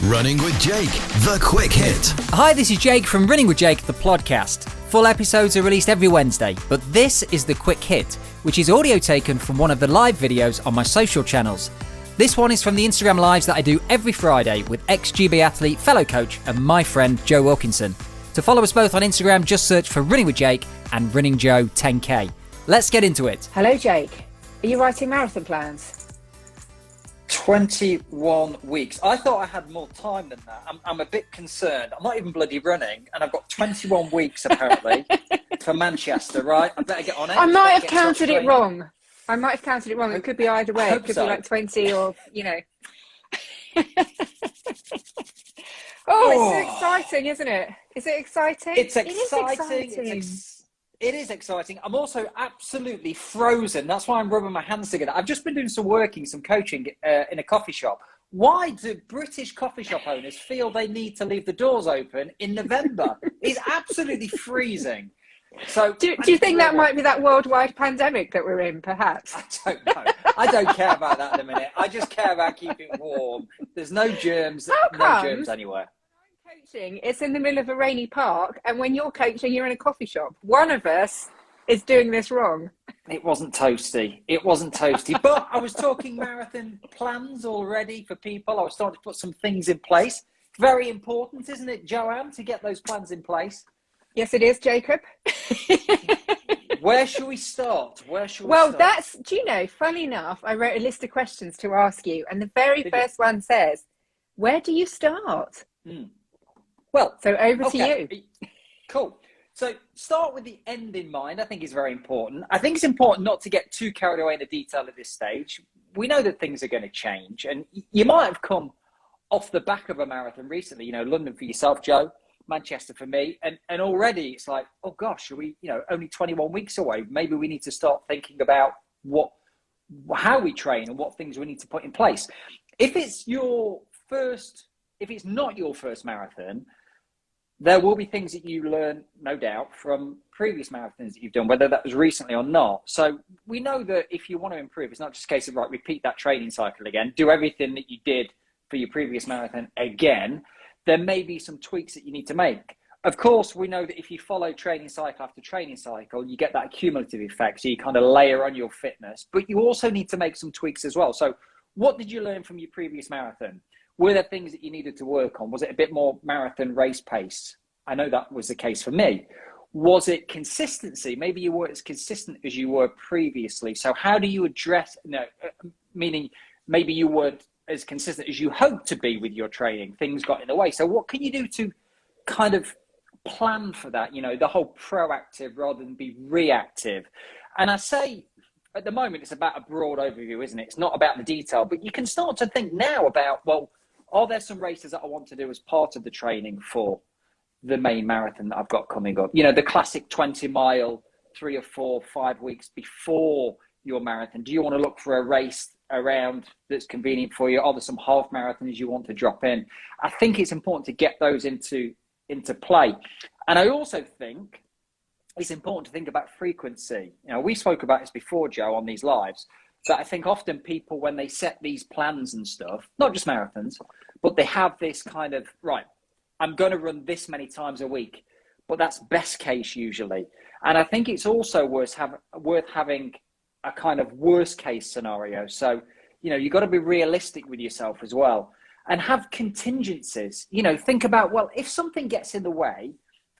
Running with Jake, the quick hit. Hi, this is Jake from Running with Jake, the podcast. Full episodes are released every Wednesday, but this is the quick hit, which is audio taken from one of the live videos on my social channels. This one is from the Instagram lives that I do every Friday with ex-GB athlete, fellow coach, and my friend Joe Wilkinson. To follow us both on Instagram, just search for Running with Jake and Running Joe 10K. Let's get into it. Hello, Jake. Are you writing marathon plans? 21 weeks. I thought I had more time than that. I'm a bit concerned. I'm not even bloody running, and I've got 21 weeks apparently for Manchester, right? I better get on it. I might have counted it wrong. It could be either way. It could be like 20 or, you know. Oh, it's so exciting, isn't it? Is it exciting? It's exciting. It is exciting. I'm also absolutely frozen. That's why I'm rubbing my hands together. I've just been doing some coaching in a coffee shop. Why do British coffee shop owners feel they need to leave the doors open in November? It's absolutely freezing. So, do you think that might be that worldwide pandemic that we're in, perhaps? I don't know. I don't care about that in a minute. I just care about keeping it warm. There's no germs. No germs anywhere. Coaching, it's in the middle of a rainy park, and when you're coaching, you're in a coffee shop. One of us is doing this wrong. It wasn't toasty. But I was talking marathon plans already for people. I was starting to put some things in place. Very important, isn't it, Joanne, to get those plans in place? Yes, it is, Jacob. Where should we start? That's, do you know, funny enough, I wrote a list of questions to ask you, and the very first one says, where do you start? Well, so over to you. Cool. So start with the end in mind. I think is very important. I think it's important not to get too carried away in the detail at this stage. We know that things are going to change, and you might have come off the back of a marathon recently, you know, London for yourself, Joe, Manchester for me. And already it's like, oh gosh, are we, only 21 weeks away? Maybe we need to start thinking about how we train and what things we need to put in place. If it's not your first marathon, there will be things that you learn, no doubt, from previous marathons that you've done, whether that was recently or not. So we know that if you want to improve, it's not just a case of, right, repeat that training cycle again, do everything that you did for your previous marathon again. There may be some tweaks that you need to make. Of course, we know that if you follow training cycle after training cycle, you get that cumulative effect. So you kind of layer on your fitness, but you also need to make some tweaks as well. So what did you learn from your previous marathon? Were there things that you needed to work on? Was it a bit more marathon race pace? I know that was the case for me. Was it consistency? Maybe you weren't as consistent as you were previously. So how do you address, meaning maybe you weren't as consistent as you hoped to be with your training. Things got in the way. So what can you do to kind of plan for that? The whole proactive rather than be reactive. And I say, at the moment, it's about a broad overview, isn't it? It's not about the detail, but you can start to think now about, well, are there some races that I want to do as part of the training for the main marathon that I've got coming up? The classic 20-mile, 3 or 4, 5 weeks before your marathon. Do you want to look for a race around that's convenient for you? Are there some half marathons you want to drop in? I think it's important to get those into play. And I also think it's important to think about frequency. We spoke about this before, Joe, on these lives. But I think often people, when they set these plans and stuff, not just marathons, but they have this kind of, right, I'm going to run this many times a week, but that's best case usually. And I think it's also worth having a kind of worst case scenario. So, you've got to be realistic with yourself as well and have contingencies. Think about, well, if something gets in the way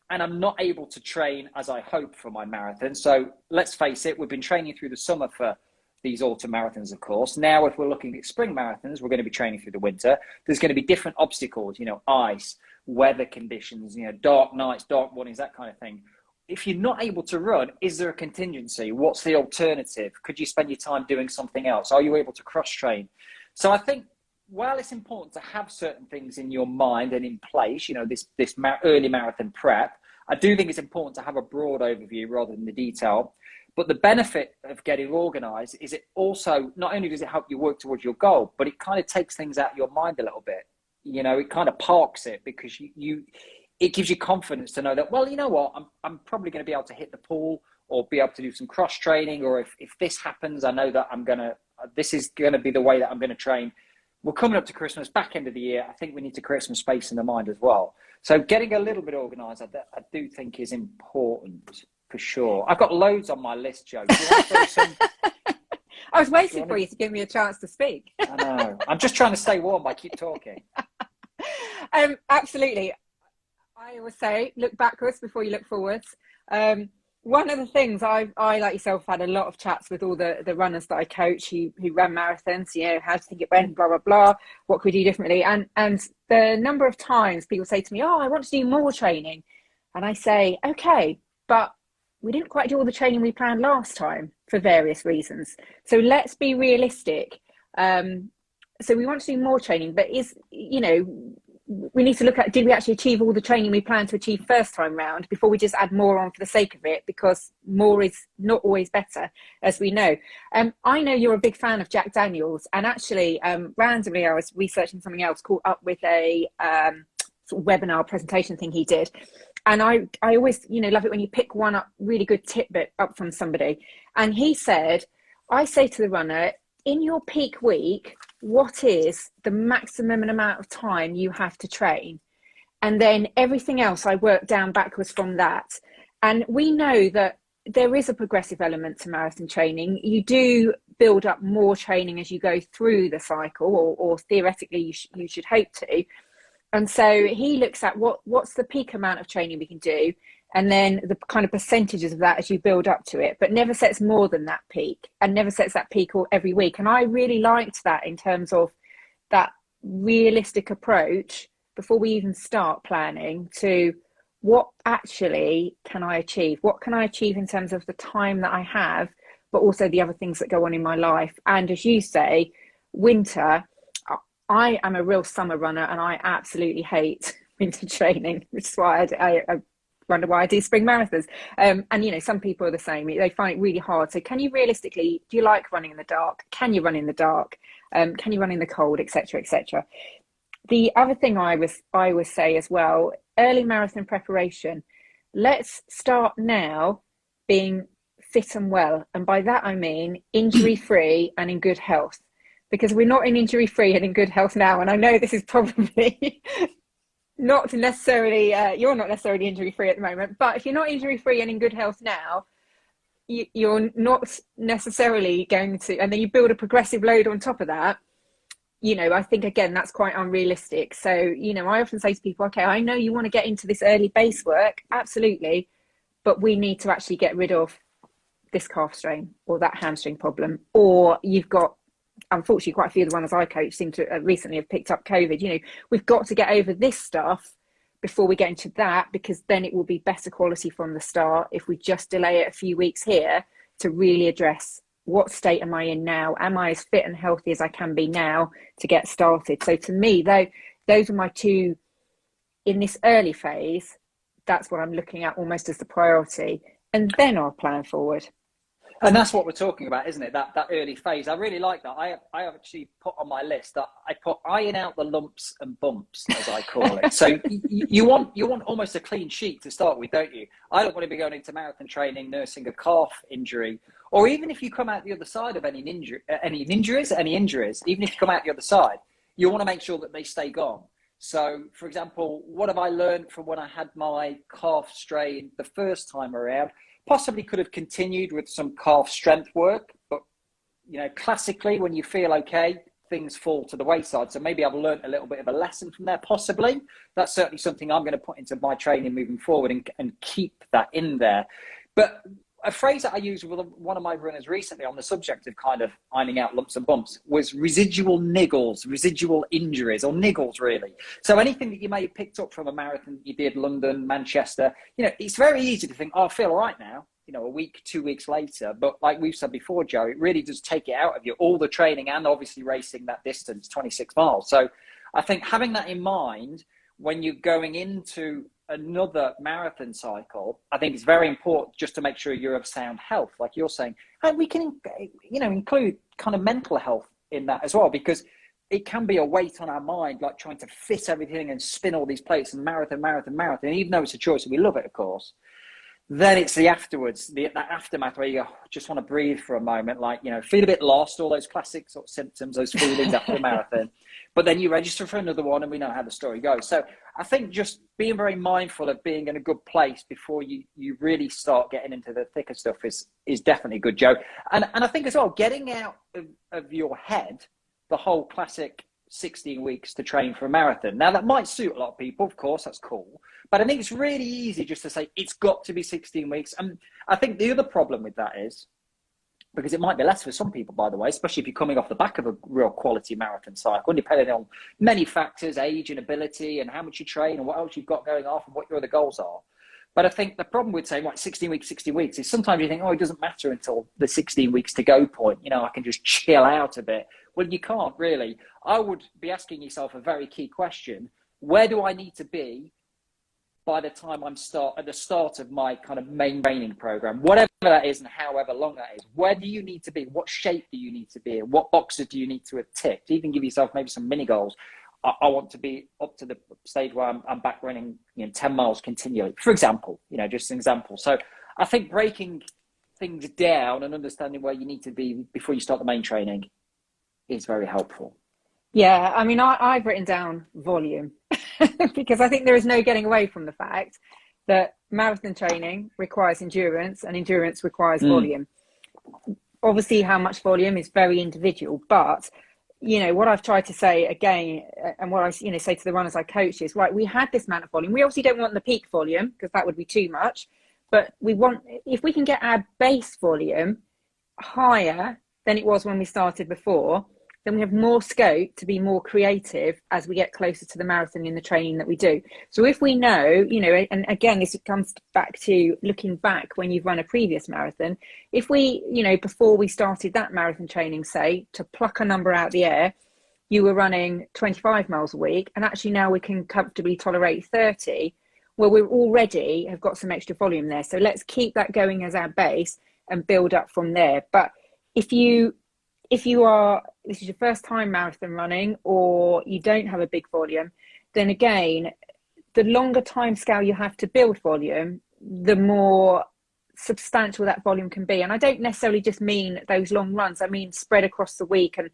and I'm not able to train as I hope for my marathon. So let's face it, we've been training through the summer for these autumn marathons, of course. Now, if we're looking at spring marathons, we're going to be training through the winter. There's going to be different obstacles, ice, weather conditions, dark nights, dark mornings, that kind of thing. If you're not able to run, is there a contingency? What's the alternative? Could you spend your time doing something else? Are you able to cross train? So I think while it's important to have certain things in your mind and in place, this early marathon prep, I do think it's important to have a broad overview rather than the detail. But the benefit of getting organized is it also, not only does it help you work towards your goal, but it kind of takes things out of your mind a little bit. It kind of parks it because it gives you confidence to know that, well, you know what, I'm probably going to be able to hit the pool or be able to do some cross training. Or if this happens, I know that this is going to be the way that I'm going to train. we're coming up to Christmas, back end of the year. I think we need to create some space in the mind as well. So getting a little bit organised, I do think is important for sure. I've got loads on my list, Joe. Do you want to throw some? I was waiting for you to give me a chance to speak. I know. I'm just trying to stay warm by keep talking. Absolutely. I always say, look backwards before you look forwards. One of the things I like yourself, had a lot of chats with all the runners that I coach who ran marathons, you know, how do you think it went, blah, blah, blah, what could we do differently? And the number of times people say to me, oh, I want to do more training. And I say, okay, but we didn't quite do all the training we planned last time for various reasons. So let's be realistic. So we want to do more training, but we need to look at, did we actually achieve all the training we planned to achieve first time round before we just add more on for the sake of it, because more is not always better, as we know. I know you're a big fan of Jack Daniels, and actually randomly I was researching something else, caught up with a sort of webinar presentation thing he did. And I always, love it when you pick one up, really good tidbit up from somebody. And he said, I say to the runner, in your peak week, what is the maximum amount of time you have to train? And then everything else I work down backwards from that. And we know that there is a progressive element to marathon training. You do build up more training as you go through the cycle, or theoretically you should hope to. And so he looks at what's the peak amount of training we can do, and then the kind of percentages of that as you build up to it, but never sets more than that peak, and never sets that peak every week. And I really liked that in terms of that realistic approach before we even start planning to what actually can I achieve? What can I achieve in terms of the time that I have, but also the other things that go on in my life? And as you say, winter, I am a real summer runner and I absolutely hate winter training, which is why I wonder why I do spring marathons. And some people are the same. They find it really hard. So can you realistically, do you like running in the dark? Can you run in the dark? Can you run in the cold, etc., etc.? The other thing I would say as well, early marathon preparation. Let's start now being fit and well. And by that I mean injury-free and in good health. Because we're not in injury-free and in good health now. And I know this is probably not necessarily, you're not necessarily injury-free at the moment, but if you're not injury-free and in good health now, you're not necessarily going to, and then you build a progressive load on top of that, I think, again, that's quite unrealistic. So, I often say to people, okay, I know you want to get into this early base work, absolutely, but we need to actually get rid of this calf strain or that hamstring problem, or you've got, unfortunately, quite a few of the runners I coach seem to recently have picked up COVID. We've got to get over this stuff before we get into that, because then it will be better quality from the start if we just delay it a few weeks here to really address what state am I in now? Am I as fit and healthy as I can be now to get started? So to me, those are my two, in this early phase, that's what I'm looking at almost as the priority. And then I'll plan forward. And that's what we're talking about, isn't it? That early phase. I really like that. I have actually put on my list that I put iron out the lumps and bumps, as I call it. So you want almost a clean sheet to start with, don't you? I don't want to be going into marathon training nursing a calf injury, or even if you come out the other side of any injuries, even if you come out the other side, you want to make sure that they stay gone. So, for example, what have I learned from when I had my calf strain the first time around? Possibly could have continued with some calf strength work, but classically, when you feel okay, things fall to the wayside. So maybe I've learned a little bit of a lesson from there. Possibly that's certainly something I'm going to put into my training moving forward and keep that in there. But a phrase that I used with one of my runners recently on the subject of kind of ironing out lumps and bumps was residual niggles, residual injuries, or niggles really. So anything that you may have picked up from a marathon you did, London, Manchester, it's very easy to think, oh, I feel all right now, a week, 2 weeks later. But like we've said before, Joe, it really does take it out of you, all the training and obviously racing that distance, 26 miles. So I think having that in mind when you're going into another marathon cycle, I think it's very important just to make sure you're of sound health, like you're saying. And we can, include kind of mental health in that as well, because it can be a weight on our mind, like trying to fit everything and spin all these plates and marathon. And even though it's a choice and we love it, of course, Then it's the afterwards, that aftermath where you just want to breathe for a moment, like, you know, feel a bit lost, all those classic sort of symptoms, those feelings after the marathon. But then you register for another one, and we know how the story goes. So I think just being very mindful of being in a good place before you really start getting into the thicker stuff is definitely good, Joe. And I think as well, getting out of your head the whole classic 16 weeks to train for a marathon. Now, that might suit a lot of people, of course, that's cool. But I think it's really easy just to say, it's got to be 16 weeks. And I think the other problem with that is, because it might be less for some people, by the way, especially if you're coming off the back of a real quality marathon cycle, depending on many factors, age and ability, and how much you train, and what else you've got going off, and what your other goals are. But I think the problem with saying, 16 weeks is sometimes you think, oh, it doesn't matter until the 16 weeks to go point. You know, I can just chill out a bit. Well, you can't really. I would be asking yourself a very key question. Where do I need to be by the time I'm at the start of my kind of main training program, whatever that is and however long that is? Where do you need to be? What shape do you need to be in? What boxes do you need to have ticked? Even give yourself maybe some mini goals. I want to be up to the stage where I'm back running, 10 miles continually, for example, just an example. So I think breaking things down and understanding where you need to be before you start the main training is very helpful. Yeah, I mean, I've written down volume because I think there is no getting away from the fact that marathon training requires endurance and endurance requires volume. Obviously, how much volume is very individual, but what I've tried to say again, and what I say to the runners I coach is, right, we had this amount of volume. We obviously don't want the peak volume because that would be too much, but we want, if we can get our base volume higher than it was when we started before, then we have more scope to be more creative as we get closer to the marathon in the training that we do. So if we know, and again, this comes back to looking back when you've run a previous marathon, if we, before we started that marathon training, say, to pluck a number out the air, you were running 25 miles a week, and actually now we can comfortably tolerate 30, well, we already have got some extra volume there. So let's keep that going as our base and build up from there. But if you are, this is your first time marathon running, or you don't have a big volume, then again, the longer time scale you have to build volume, the more substantial that volume can be. And I don't necessarily just mean those long runs, I mean spread across the week. And,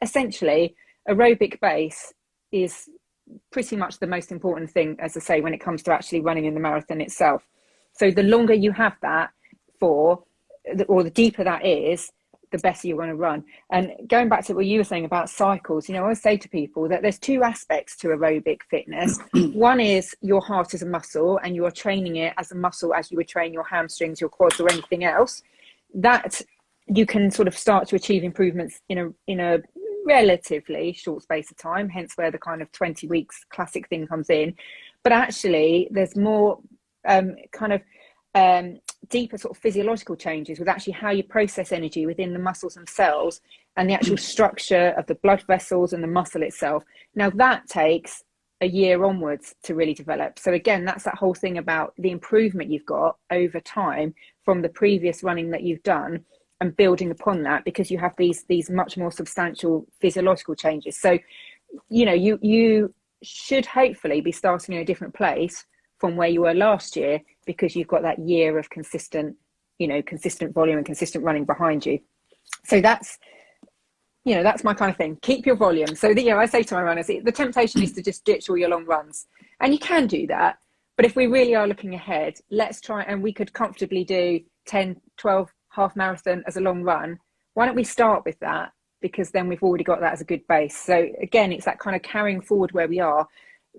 essentially aerobic base is pretty much the most important thing, as I say, when it comes to actually running in the marathon itself. So the longer you have that for, or the deeper that is, the better you're going to run. And going back to what you were saying about cycles, I always say to people that there's two aspects to aerobic fitness. One is your heart is a muscle, and you are training it as a muscle as you would train your hamstrings, your quads, or anything else. That you can sort of start to achieve improvements in a relatively short space of time, hence where the kind of 20 weeks classic thing comes in. But actually, there's more deeper sort of physiological changes with actually how you process energy within the muscles themselves and the actual structure of the blood vessels and the muscle itself. Now that takes a year onwards to really develop. So again, that's that whole thing about the improvement you've got over time from the previous running that you've done and building upon that, because you have these much more substantial physiological changes. So, you should hopefully be starting in a different place from where you were last year, because you've got that year of consistent volume and consistent running behind you. So that's my kind of thing. Keep your volume. So I say to my runners, the temptation is to just ditch all your long runs, and you can do that. But if we really are looking ahead, let's try, and we could comfortably do 10, 12 half marathon as a long run. Why don't we start with that? Because then we've already got that as a good base. So again, it's that kind of carrying forward where we are.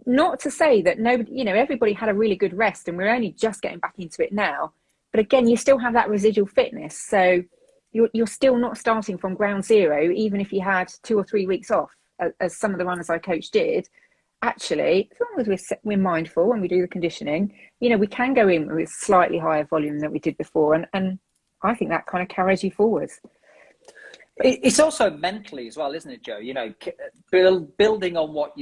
Not to say that nobody, everybody had a really good rest and we're only just getting back into it now. But again, you still have that residual fitness. So you're still not starting from ground zero, even if you had 2 or 3 weeks off, as some of the runners I coach did. Actually, as long as we're mindful when we do the conditioning, we can go in with slightly higher volume than we did before. And I think that kind of carries you forwards. It's also mentally as well, isn't it, Joe? Building on what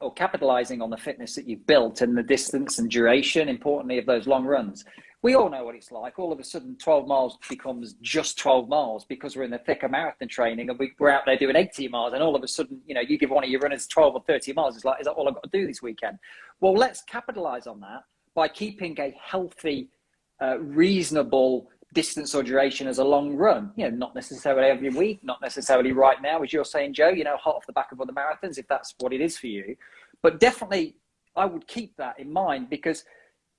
or capitalizing on the fitness that you've built and the distance and duration, importantly, of those long runs. We all know what it's like. All of a sudden, 12 miles becomes just 12 miles because we're in the thicker marathon training and we're out there doing 18 miles. And all of a sudden, you give one of your runners 12 or 30 miles. It's like, is that all I've got to do this weekend? Well, let's capitalize on that by keeping a healthy reasonable distance or duration as a long run. Not necessarily every week, not necessarily right now, as you're saying, Joe, hot off the back of other marathons, if that's what it is for you. But definitely, I would keep that in mind, because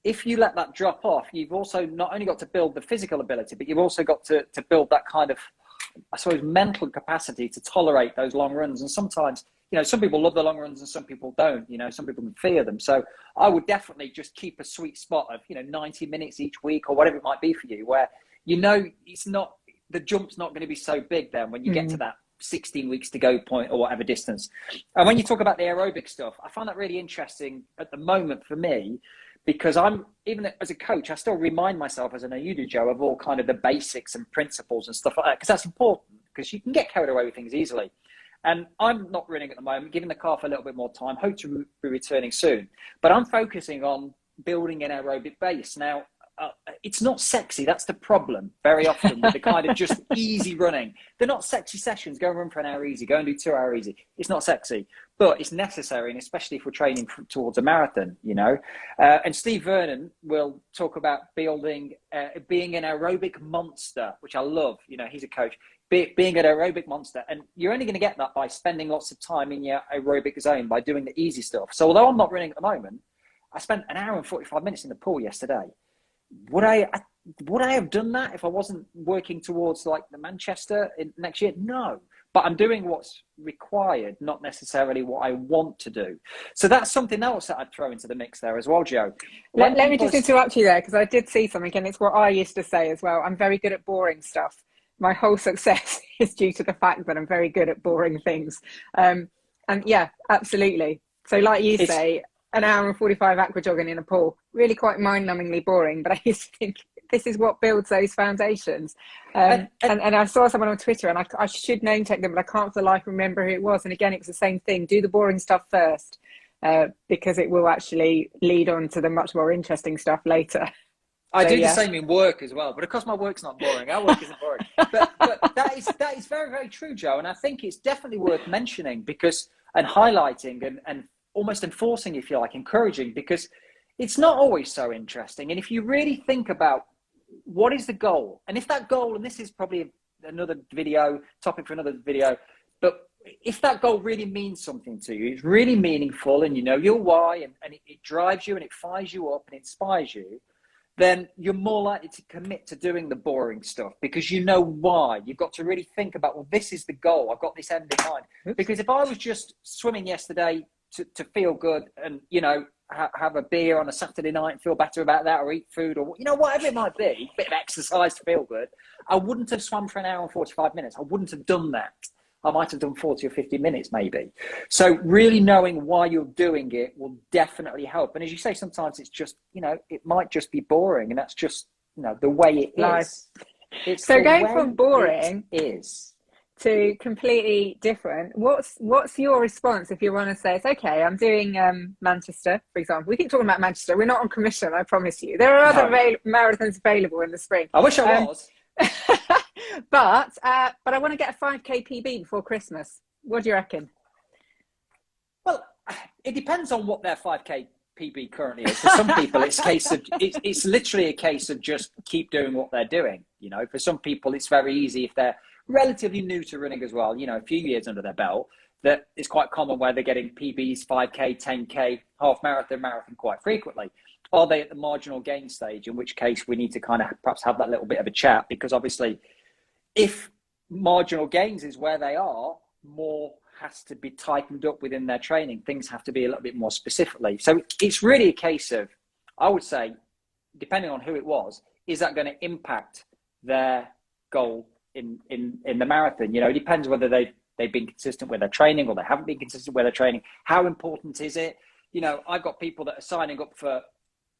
if you let that drop off, you've also not only got to build the physical ability, but you've also got to build that kind of, I suppose, mental capacity to tolerate those long runs. And sometimes, some people love the long runs and some people don't. Some people can fear them. So I would definitely just keep a sweet spot of, 90 minutes each week or whatever it might be for you, where, it's not, the jump's not going to be so big then when you get to that 16 weeks to go point or whatever distance. And when you talk about the aerobic stuff, I find that really interesting at the moment for me, because even as a coach, I still remind myself, as I know you do, Joe, of all kind of the basics and principles and stuff like that, because that's important, because you can get carried away with things easily. And I'm not running at the moment, giving the calf a little bit more time, hope to be returning soon. But I'm focusing on building an aerobic base. Now, it's not sexy. That's the problem very often with the kind of just easy running. They're not sexy sessions. Go and run for an hour easy. Go and do 2 hour easy. It's not sexy, but it's necessary, and especially if we're training towards a marathon, And Steve Vernon will talk about being an aerobic monster, which I love. He's a coach. Being an aerobic monster, and you're only going to get that by spending lots of time in your aerobic zone, by doing the easy stuff. So although I'm not running at the moment, I spent an hour and 45 minutes in the pool yesterday. Would I have done that if I wasn't working towards like the Manchester next year? No, but I'm doing what's required, not necessarily what I want to do. So that's something else that I'd throw into the mix there as well, Joe. Let me just interrupt you there, because I did see something, and it's what I used to say as well. I'm very good at boring stuff. My whole success is due to the fact that I'm very good at boring things. And yeah, absolutely. So like you say, an hour and 45 aqua jogging in a pool, really quite mind-numbingly boring, but I used to think this is what builds those foundations. And I saw someone on Twitter, and I should name check them, but I can't for the life remember who it was. And again, it was the same thing. Do the boring stuff first, because it will actually lead on to the much more interesting stuff later. I do the same in work as well, but of course my work's not boring. Our work isn't boring. But that is very, very true, Joe. And I think it's definitely worth mentioning, and highlighting and almost enforcing, if you like, encouraging, because it's not always so interesting. And if you really think about what is the goal, and if that goal, and this is probably another topic for another video, but if that goal really means something to you, it's really meaningful, and you know your why, and it drives you and it fires you up and inspires you, then you're more likely to commit to doing the boring stuff, because you know why. You've got to really think about, well, this is the goal. I've got this end in mind. Because if I was just swimming yesterday to feel good and, have a beer on a Saturday night and feel better about that, or eat food, or, whatever it might be, a bit of exercise to feel good, I wouldn't have swum for an hour and 45 minutes. I wouldn't have done that. I might have done 40 or 50 minutes maybe. So really knowing why you're doing it will definitely help. And as you say, sometimes it's just, it might just be boring, and that's just, the way it is. It's so going from boring is to completely different. What's your response if you want to say, it's okay, I'm doing Manchester, for example. We keep talking about Manchester. We're not on commission, I promise you. There are other marathons available in the spring. I wish I was. But I want to get a 5K PB before Christmas. What do you reckon? Well, it depends on what their 5K PB currently is. For some people, it's literally a case of just keep doing what they're doing. For some people, it's very easy if they're relatively new to running as well. A few years under their belt. That it's quite common where they're getting PBs, 5K, 10K, half marathon quite frequently. Are they at the marginal gain stage? In which case, we need to kind of perhaps have that little bit of a chat, because obviously, if marginal gains is where they are, more has to be tightened up within their training. Things have to be a little bit more specifically. So it's really a case of, I would say, depending on who it was, is that going to impact their goal in the marathon? It depends whether they've been consistent with their training or they haven't been consistent with their training. How important is it? I've got people that are signing up for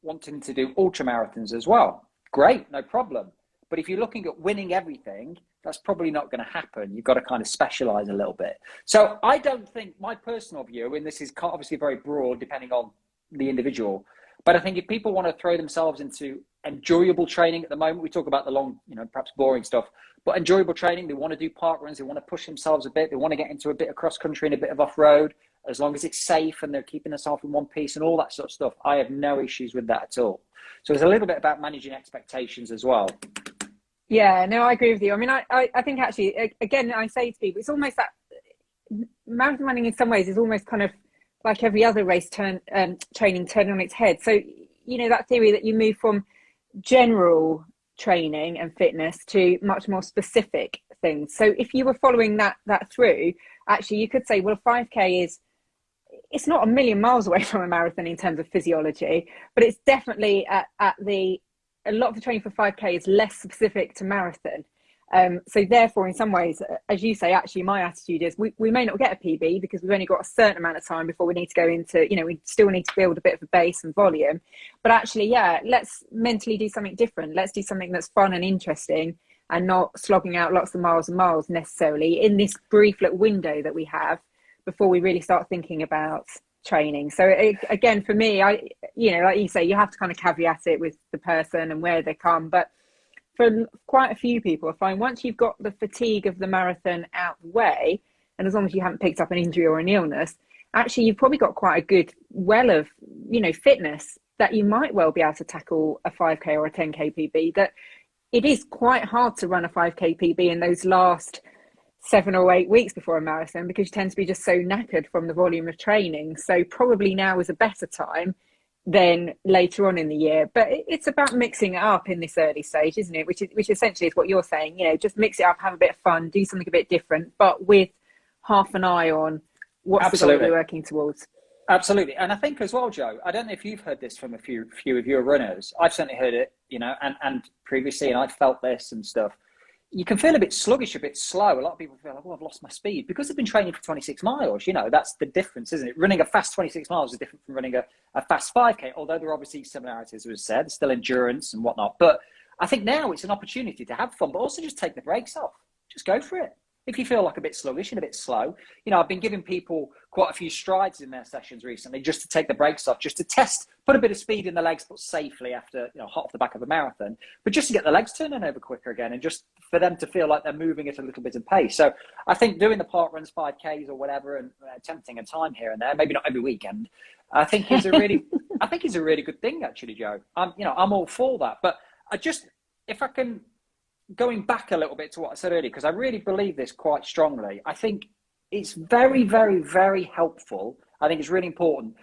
wanting to do ultra marathons as well. Great, no problem. But if you're looking at winning everything, that's probably not going to happen. You've got to kind of specialize a little bit. So I don't think, my personal view, and this is obviously very broad depending on the individual, but I think if people want to throw themselves into enjoyable training at the moment, we talk about the long, perhaps boring stuff, but enjoyable training, they want to do park runs, they want to push themselves a bit, they want to get into a bit of cross country and a bit of off-road, as long as it's safe and they're keeping themselves in one piece and all that sort of stuff, I have no issues with that at all. So it's a little bit about managing expectations as well. Yeah, no, I agree with you. I mean, I think actually, again, I say to people, it's almost that marathon running in some ways is almost kind of like every other race training turned on its head. So, you know, that theory that you move from general training and fitness to much more specific things. So if you were following that through, actually, you could say, well, 5K it's not a million miles away from a marathon in terms of physiology, but it's definitely a lot of the training for 5K is less specific to marathon. So therefore, in some ways, as you say, actually, my attitude is we may not get a PB because we've only got a certain amount of time before we need to go into, you know, we still need to build a bit of a base and volume. But actually, yeah, let's mentally do something different. Let's do something that's fun and interesting and not slogging out lots of miles and miles necessarily in this brief little window that we have before we really start thinking about training. So again, for me, you know, like you say, you have to kind of caveat it with the person and where they come. But for quite a few people, I find once you've got the fatigue of the marathon out the way, and as long as you haven't picked up an injury or an illness, actually you've probably got quite a good well of, you know, fitness that you might well be able to tackle a 5K or a 10K PB. That it is quite hard to run a 5K PB in those last 7 or 8 weeks before a marathon because you tend to be just so knackered from the volume of training. So probably now is a better time than later on in the year. But it's about mixing it up in this early stage, isn't it? Which essentially is what you're saying, you know, just mix it up, have a bit of fun, do something a bit different, but with half an eye on what's the goal we're working towards. Absolutely. And I think as well, Joe, I don't know if you've heard this from a few of your runners. I've certainly heard it, you know, and previously, and I've felt this and stuff. You can feel a bit sluggish, a bit slow. A lot of people feel like, oh, I've lost my speed because they've been training for 26 miles. You know, that's the difference, isn't it? Running a fast 26 miles is different from running a fast 5K, although there are obviously similarities, as was said, still endurance and whatnot. But I think now it's an opportunity to have fun, but also just take the brakes off. Just go for it. If you feel like a bit sluggish and a bit slow, you know, I've been giving people quite a few strides in their sessions recently just to take the brakes off, just to test, put a bit of speed in the legs, but safely after, you know, hot off the back of a marathon, but just to get the legs turning over quicker again and just for them to feel like they're moving at a little bit of pace. So I think doing the park runs, 5Ks or whatever, and attempting a time here and there, maybe not every weekend, I think is a really good thing actually, Joe. I'm all for that. But if I can, going back a little bit to what I said earlier, because I really believe this quite strongly, I think it's very, very, very helpful. I think it's really important.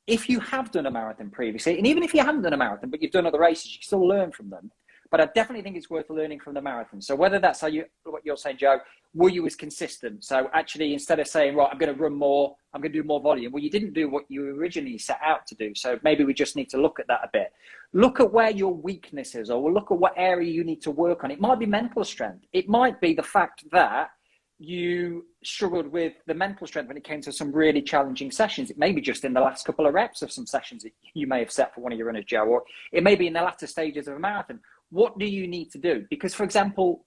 If you have done a marathon previously, and even if you haven't done a marathon, but you've done other races, you can still learn from them. But I definitely think it's worth learning from the marathon. So whether that's what you're saying, Joe, were you as consistent? So actually, instead of saying, right, I'm going to run more, I'm going to do more volume. Well, you didn't do what you originally set out to do. So maybe we just need to look at that a bit. Look at where your weakness is, or we'll look at what area you need to work on. It might be mental strength. It might be the fact that you struggled with the mental strength when it came to some really challenging sessions. It may be just in the last couple of reps of some sessions that you may have set for one of your runners, Joe, or it may be in the latter stages of a marathon. What do you need to do? Because, for example,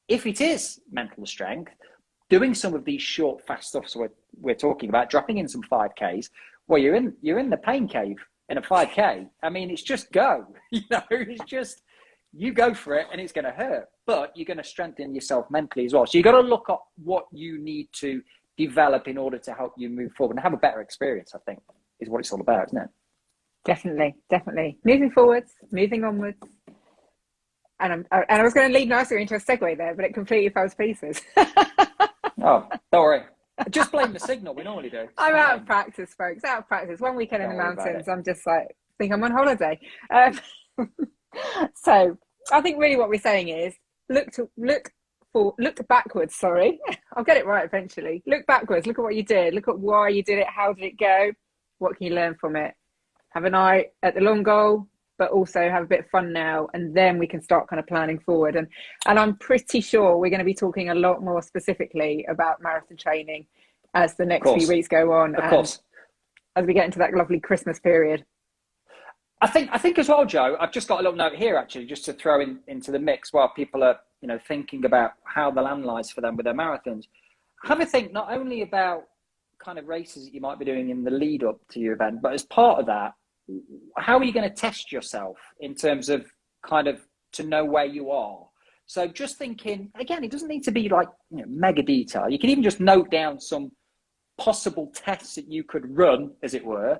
if it is mental strength, doing some of these short, fast stuff we're talking about, dropping in some 5Ks, well, you're in the pain cave in a 5K. I mean, it's just go. You know, it's just you go for it, and it's going to hurt, but you're going to strengthen yourself mentally as well. So you got to look at what you need to develop in order to help you move forward and have a better experience. I think is what it's all about, isn't it? Definitely. Moving forwards, moving onwards. And I was going to lead nicely into a segue there, but it completely fell to pieces. Oh, don't worry. Just blame the signal. We normally do. I'm out of practice, folks. Out of practice. One weekend in the mountains, I'm just like, think I'm on holiday. So I think really what we're saying is look backwards. Sorry, I'll get it right eventually. Look backwards. Look at what you did. Look at why you did it. How did it go? What can you learn from it? Have an eye at the long goal, but also have a bit of fun now, and then we can start kind of planning forward. And I'm pretty sure we're going to be talking a lot more specifically about marathon training as the next few weeks go on. Of course. As we get into that lovely Christmas period. I think as well, Joe, I've just got a little note here actually, just to throw into the mix while people are, you know, thinking about how the land lies for them with their marathons. Have a think not only about kind of races that you might be doing in the lead up to your event, but as part of that, how are you going to test yourself in terms of kind of to know where you are? So just thinking, again, it doesn't need to be like, you know, mega detail. You can even just note down some possible tests that you could run, as it were,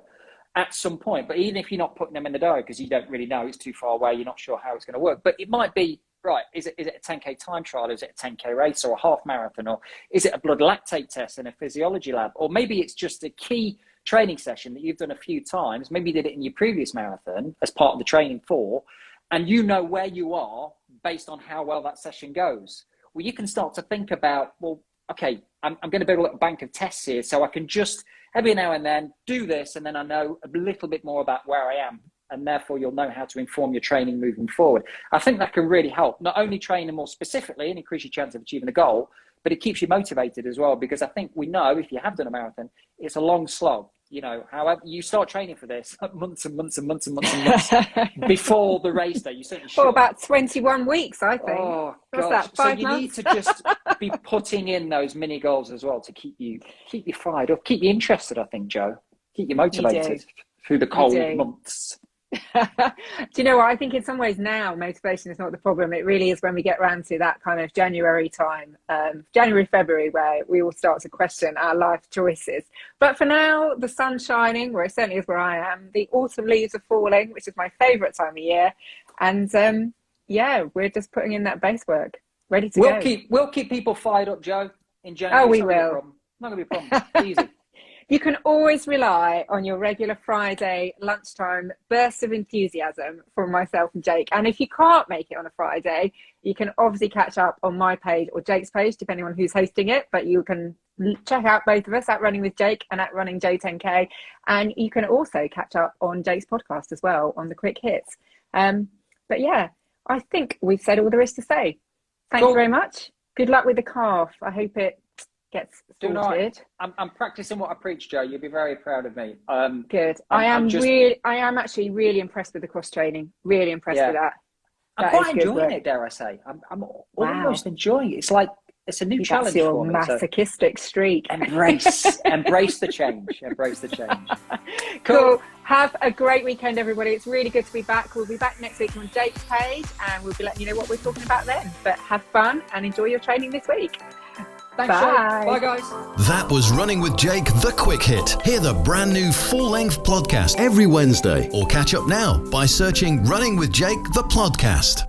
at some point. But even if you're not putting them in the diary because you don't really know, it's too far away, you're not sure how it's going to work. But it might be, right, is it a 10K time trial? Is it a 10K race or a half marathon? Or is it a blood lactate test in a physiology lab? Or maybe it's just a key training session that you've done a few times. Maybe you did it in your previous marathon as part of the training for, and you know where you are based on how well that session goes. Well, you can start to think about, well, okay, I'm going to build a little bank of tests here so I can just every now and then do this, and then I know a little bit more about where I am, and therefore you'll know how to inform your training moving forward. I think that can really help, not only training more specifically and increase your chance of achieving a goal, but it keeps you motivated as well, because I think we know if you have done a marathon, it's a long slog. You know, however, you start training for this months and months and months and months and months before the race day. You certainly should. For about 21 weeks, I think. Oh, what's gosh. that, 5 so you months? need to just be putting in those mini goals as well to keep you fired up, keep you interested, I think, Joe. Keep you motivated through the cold months. Do you know what? I think in some ways now motivation is not the problem. It really is when we get round to that kind of January time, January, February, where we will start to question our life choices. But for now, the sun's shining, where it certainly is where I am. The autumn leaves are falling, which is my favourite time of year. And we're just putting in that base work, ready to go. We'll keep people fired up, Joe, in January. Oh, we will. Not going to be a problem. Easy. You can always rely on your regular Friday lunchtime burst of enthusiasm from myself and Jake. And if you can't make it on a Friday, you can obviously catch up on my page or Jake's page, depending on who's hosting it. But you can check out both of us at Running with Jake and at Running J10K. And you can also catch up on Jake's podcast as well on the Quick Hits. But yeah, I think we've said all there is to say. Thank you very much. Good luck with the calf. I hope it gets sorted. I'm practicing what I preach, Joe. You'll be very proud of me. Good. I am actually really impressed with the cross training. Really impressed with that. I'm quite enjoying it, dare I say. I'm almost enjoying it. It's like it's a new challenge for me. Masochistic streak. Embrace the change. Embrace the change. Cool. Have a great weekend, everybody. It's really good to be back. We'll be back next week on Jake's page, and we'll be letting you know what we're talking about then. But have fun and enjoy your training this week. Thanks, Bye. Bye, guys. That was Running with Jake, the Quick Hit. Hear the brand new full-length podcast every Wednesday, or catch up now by searching Running with Jake, the podcast.